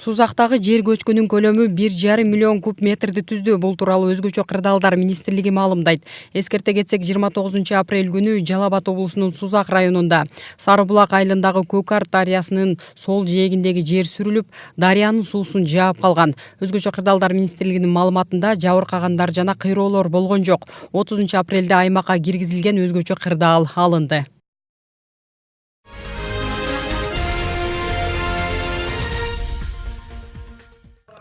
Сузактагы жер көчкүнүн көлөмү 1,5 миллион куб метрди түздү. Бул тууралуу Өзгөчө кырдаалдар министрлиги маалымдайт. Эскерте кетсек, 29 апрель күнү Жалал Абад облусунун Сузак районунда Сары булак айылындагы Көкарт дарыясынын сол жээгиндеги жер сүрүлүп, дарыянын суусун жаап калган. Өзгөчө кырдаалдар министрлигинин маалыматында жабыркагандар жана кыйроолор болгон жок. 30 апрелде аймакка киргизилген өзгөчө кырдаал алынды.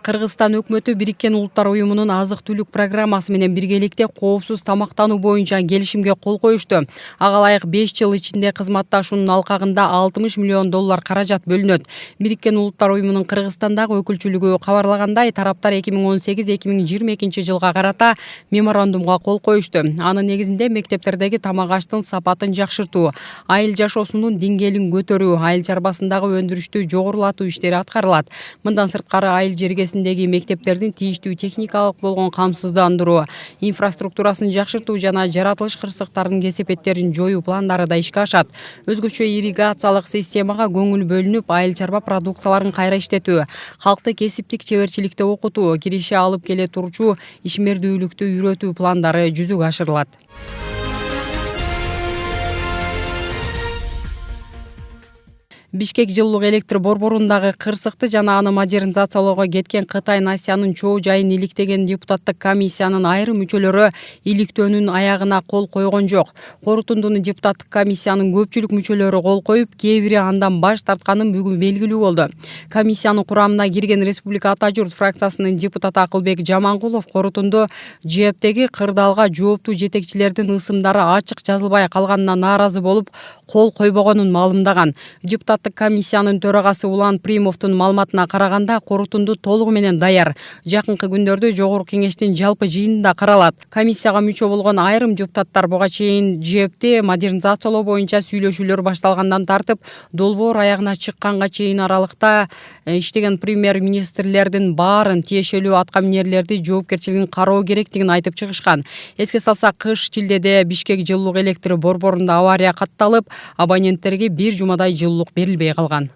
Кыргызстан өкмөтү Бириккен Улуттар Уюмунун азык-түлүк программасы менен биргеликте коопсуз тамактануу боюнча келишимге кол коюшту. Ага ылайык 5 жыл ичинде кызматташуунун алкагында $60 миллион каражат бөлүнөт. Бириккен Улуттар Уюмунун Кыргызстандагы өкүлчүлүгү кабарлагандай, тараптар 2018-2022 жылга карата меморандумга кол коюшту. Анын негизинде мектептердеги тамак аштын сапатын жакшыртуу, айыл жашоосунун деңгээлин көтөрүү, айыл чарбасындагы өндүрүштү жогорулатуу иштери аткарылат. Мындан сырткары айыл жергесиндеги мектептердин тийиштүү техникалык болгон камсыздандыруу, инфраструктурасын жакшыртуу жана жаратылыш кырсыктардын кесепеттерин жоюу пландары да ишке ашат. Өзгөчө ирригациялык системага көңүл бөлүнүп, айыл чарба продукцияларын кайра иштетүү, калкты кесиптик чеберчиликте окутуу, киреше алып келе турчу ишмердүүлүктү үйрөтүү пландары жүзүгө ашырылат. Бишкек жылуулук электр борборундагы кырсыкты жана аны модернизациялоого кеткен Кытай насиянын чоо жайын иликтеген депутаттык комиссиянын айрым мүчөлөрү иликтөөнүн аягына кол койгон жок. Корутундуну депутаттык комиссиянын көпчүлүк мүчөлөрү кол коюп, кээ бири андан баш тартканын бүгүн белгилүү болду. Комиссиянын курамына кирген Республика Ата журт фракциясынын депутаты Акылбек Жамангулов корутунду ЖЭБтеги кырдаалга жооптуу жетекчилердин ысымдары ачык жазылбай калганына нааразы болуп, кол койбогонун маалымдаган. Депутат комиссиянын төрагасы Улан Примовдун маалыматына караганда, корутунду толугу менен даяр. Жакынкы күндөрдө жогорку кеңештин жалпы жыйынында каралат. Комиссияга мүчө болгон айрым депутаттар буга чейин ЖЭБти модернизациялоо боюнча сүйлөшүүлөр башталгандан тартып, долбоор аягына чыкканга чейин аралыкта иштеген премьер-министрлердин баарын тиешелүү аткаминерлерди жоопкерчилигин кароо керектигин айтып чыгышкан. Эске салсак, кыш шилдеде Бишкек жылуулук электр борборунда авария катталып, абоненттерге бир жумадай жылуулук берилбей калган.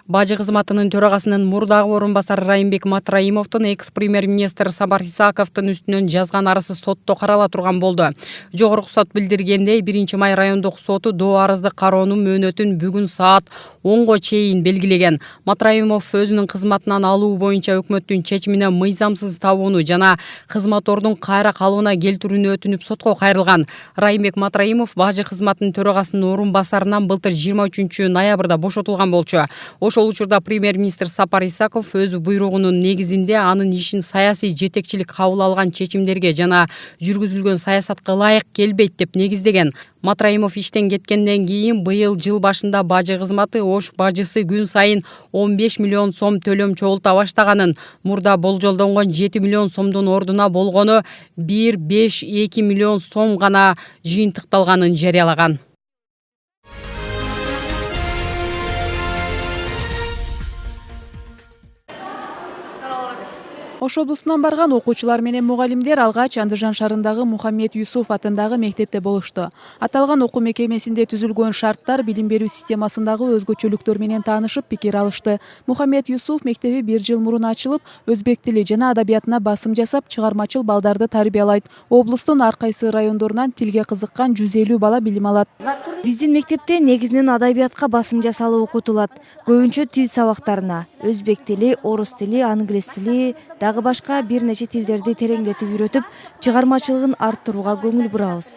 Бажы кызматынын төрагасынын мурдагы орун басары Райымбек Матраимовдун экс-премьер-министр Сапар Исаковдун үстүнөн жазган арызы сотто карала турган болду. Жогорку сот билдиргендей, 1-май райондук соту доо арызды кароонун мөөнөтүн бүгүн саат 10го чейин белгилеген. Матраимов өзүнүн кызматынан алуу боюнча өкмөттүн чечимине мыйзамсыз табууну жана кызматордун кайра калыбына келтирүүнү өтүнүп сотко кайрылган. Райымбек Матраимов бажы кызматынын төрагасынын орун басарынан былтыр 23 ноябрда бошотулган болчу. Ошол учурда премьер-министр Сапар Исаков өз буйругунун негизинде анын ишин саясий жетекчилик кабыл алган чечимдерге жана жүргүзүлгөн саясатка ылайык келбейт деп негиздеген. Матраимов иштен кеткенден кийин быйыл жыл башында бажы кызматы Ош бажысы күн сайын 15 миллион сом төлөм чогулта баштаганын, мурда болжолдонгон 7 миллион сомдун ордуна болгону 1,5-2 миллион сом гана жыйынтыкталганын жарыялаган. Ош облусунан барган окуучулар менен мугалимдер алгач Андыжан шаарындагы Мухаммед Юсуф атындагы мектепте болушту. Аталган окуу мекемесинде түзүлгөн шарттар, билим берүү системасындагы өзгөчөлүктөр менен таанышып пикир алышты. Мухаммед Юсуф мектеби 1 жыл мурун ачылып, өзбек тили жана адабиятына басым жасап, чыгармачыл балдарды тарбиялайт. Облустун ар кайсы райондорунан тилге кызыккан 150 бала билим алат. Биздин мектепте негизинен адабиятка басым жасалып окутулат. Көбүнчө тил сабактарына өзбек тили, орус тили, англис тили, дагы башка бир нече тилдерди тереңдетип үйрөтүп, чыгармачылыгын арттырууга көңүл бурабыз.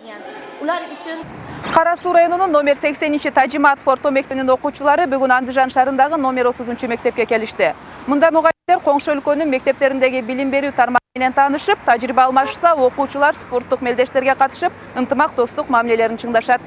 Кара Суу районунун номер 80 Тажимат Форто мектебинин окуучулары бүгүн Андыжан шаарындагы номер 30 мектепке келишти. Мында мугалимдер коңшу өлкөнүн мектептериндеги билим берүү тармагы менен таанышып, тажрыйба алмашса, окуучулар спорттук мелдештерге катышып, ынтымак достук мамилелерин чыңдашат.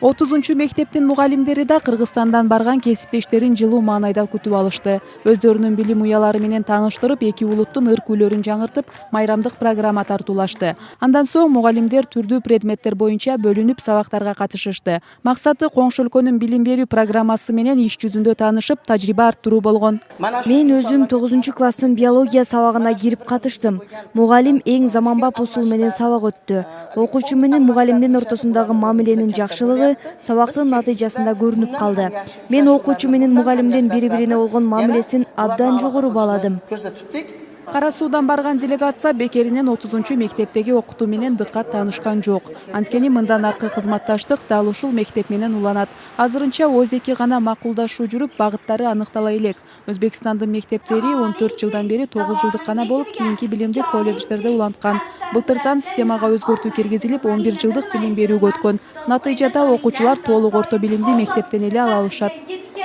30 мектептин мугалимдери да Кыргызстандан барган кесиптештерин жылуу маанайда күтүп алышты. Өздөрүнүн билим уялары менен тааныштырып, эки улуттун ыркүүлөрүн жаңыртып, майрамдык программа тартуулашты. Андан соң мугалимдер түрдүү предметтер боюнча бөлүнүп сабактарга катышышты. Максаты коңшу өлкөнүн билим берүү программасы менен иш жүзүндө таанышып, тажрыйба арттыруу болгон. Мен өзүм 9 класстын биология сабагына кирип катыштым. Мугалим эң заманбап усул менен сабак өттү. Окуучу менен мугалимдин ортосундагы мамиленин жакшылыгы сабактын натыйжасында көрүнүп калды. Мен окуучу менен мугалимдин бири-бирине болгон мамилесин абдан жогору бааладым. Кара Суудан барган делегация бекеринен 30 мектептеги окутуу менен дыккат таанышкан жок. Анткени мындан аркы кызматташтык дал ушул мектеп менен уланат. Азырынча ОЗЭКи гана макулдашуу жүрүп, багыттары аныктала элек. Өзбекстандын мектептери 14 жылдан бери 9 жылдык гана болуп, кийинки билимдик колледждерде уланткан. Былтырдан системага өзгөртүү киргизилип, 11 жылдык билим берүүгө өткөн. Натыйжада окуучулар толук орто билимди мектептен эле ала алышат.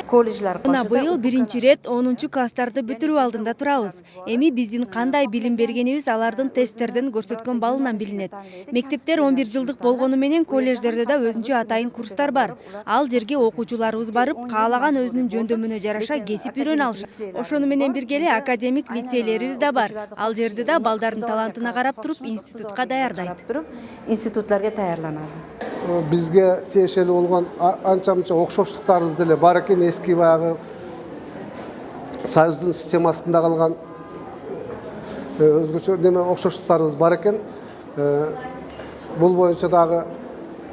Мына быйыл биринчи ирет 10 класстарды бүтүрүү алдында турабыз. Эми биздин кандай билим бергенибиз алардын тесттерден көрсөткөн балынан билинет. Мектептер 11 жылдык болгону менен колледждерде да өзүнчө атайын курстар бар. Ал жерге окуучуларыбыз барып, каалаган өзүнүн жөндөмүнө жараша кесип үйрөнө алышат. Ошону менен бирге эле академик лицейлерибиз да бар. Ал жерде да балдардын талантына карап туруп институтка даярдайт. Институтларга даярланат. Бизге тиешелүү болгон анча-мынча окшоштуктарыбыз деле бар экен. Эски баягы Союздун системасында калган өзгөчө неме окшоштуктарыбыз бар экен. Бул боюнча дагы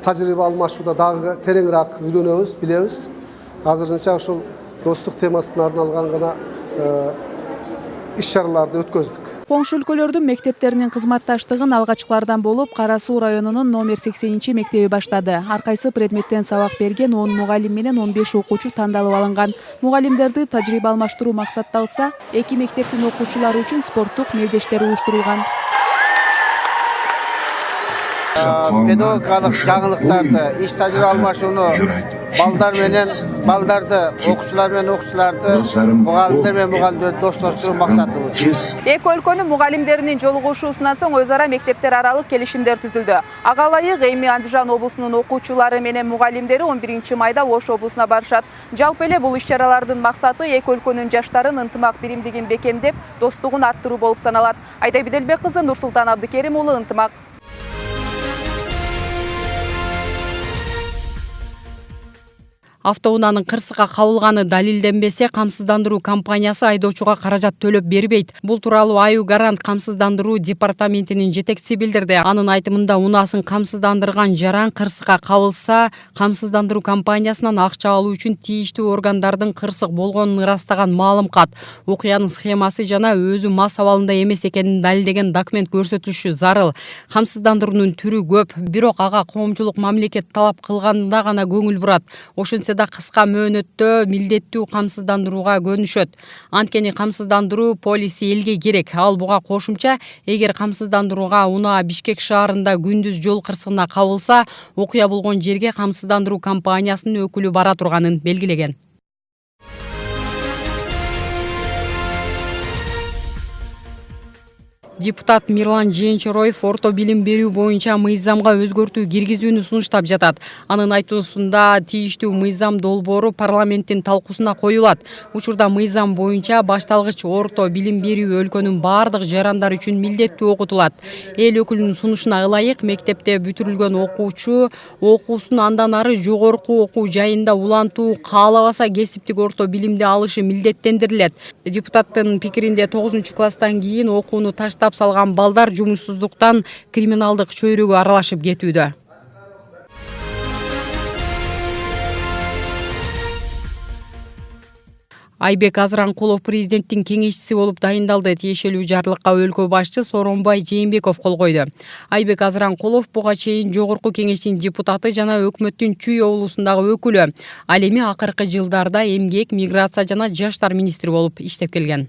тажрыйба алмашууда дагы тереңирээк үйрөнөбүз, билебиз. Азырынча ушул достук темасына арналган гана иш-чараларды өткөздүк. Коңшу өлкөлөрдүн мектептеринин кызматташтыгын алгачкылардан болуп Кара Суу районунун номер 80 мектеби баштады. Ар кайсы предметтен сабак берген 10 мугалим менен 15 окуучу тандалып алынган. Мугалимдерди тажрыйба алмаштыруу максатталса, эки мектептин окуучулары үчүн спорттук мелдештер уюштурулган. Педагогикалык жаңылыктарды, иш тажрыйба алмашууну балдарды, окуучулар менен окуучуларды, мугалимдер менен мугалимдерди достоштуруу максатыбыз. Эки өлкөнүн мугалимдеринин жолугушуусунан соң өз ара мектептер аралык келишимдер түзүлдү. Ага ылайык эми Андижан облусунун окуучулары менен мугалимдери 11 майда Ош облусуна барышат. Жалпы эле бул иш-чаралардын максаты эки өлкөнүн жаштарын ынтымак биримдигин бекемдеп, достугун арттыруу болуп саналат. Айда Биделбек кызы, Нурсултан Абдыкерим уулу, Ынтымак. Автоунаанын кырсыкка кабылганы далилденбесе, камсыздандыруу компаниясы айдоочуга каражат төлөп бербейт. Бул тууралуу Аю Гарант камсыздандыруу департаментинин жетекчиси билдирди. Анын айтымында, унаасын камсыздандырган жаран кырсыкка кабылса, камсыздандыруу компаниясынан акча алуу үчүн тийиштүү органдардын кырсык болгонун ырастаган маалымкат, окуянын схемасы жана өзү мас абалында эмес экенин далилдеген документ көрсөтүшү зарыл. Камсыздандыруунун түрү көп, бирок ага коомчулук мамлекет талап кылганда гана көңүл бурат. Ошентсе да кыска мөөнөттө милдеттүү камсыздандырууга көнүшөт. Анткени камсыздандыруу полиси элге керек. Ал буга кошумча, эгер камсыздандырууга унаа Бишкек шаарында күндүз жол кырсыгына кабылса, окуя болгон жерге камсыздандыруу компаниясынын өкүлү бара турганын белгилеген. Депутат Мирлан Жээнчороев орто билим берүү боюнча мыйзамга өзгөртүү киргизүүнү сунуштап жатат. Анын айтуусунда тийиштүү мыйзам долбоору парламенттин талкуусуна коюлат. Учурда мыйзам боюнча башталгыч орто билим берүү өлкөнүн бардык жарандар үчүн милдеттүү окутулат. Эл өкүлүнүн сунушуна ылайык, мектепте бүтүрүлгөн окуучу окуусун андан ары жогорку окуу жайында улантуу, каалабаса кесиптик орто билимди алышы милдеттендирилет. Депутаттын пикиринде 9-класстан кийин окууну таштап салган балдар жумушсуздуктан криминалдык чөйрөгө аралашып кетүүдө. Айбек Азыранкулов президенттин кеңешчиси болуп дайындалды. Тиешелүү жарлыкка өлкө башчы Сооронбай Жээнбеков кол койду. Айбек Азыранкулов буга чейин жогорку кеңештин депутаты жана өкмөттүн Чүй облусундагы өкүлү. Ал эми акыркы жылдарда эмгек, миграция жана жаштар министри болуп иштеп келген.